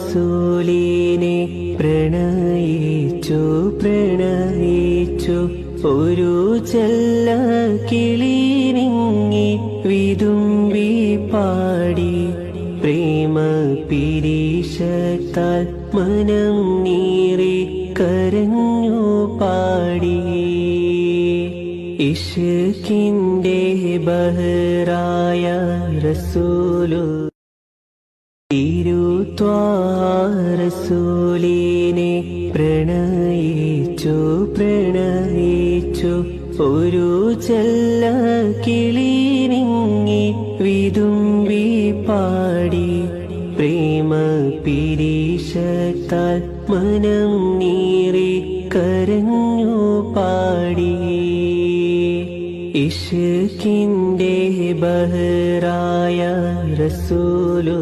തിരുത്വാറസൂലിനെ പ്രണയിച്ചു ഒരു ചെല്ല കിളിനിങ്ങി വിതുമ്പി പാടി പ്രേമ പിരീശത്താൽ മനം നീറി കരഞ്ഞു പാടി ഇഷ്കിന്റെ ബഹറായ റസൂലു തിരുത്വാറസൂലിനെ പ്രണയിച്ചു ഒരു ചെല്ല കിളിനിങ്ങി വിതുമ്പി പാടി പ്രേമ പിരീശത്താൽ മനം നീറി കരഞ്ഞു പാടി ഇഷ്കിന്റെ ബഹറായ റസൂലു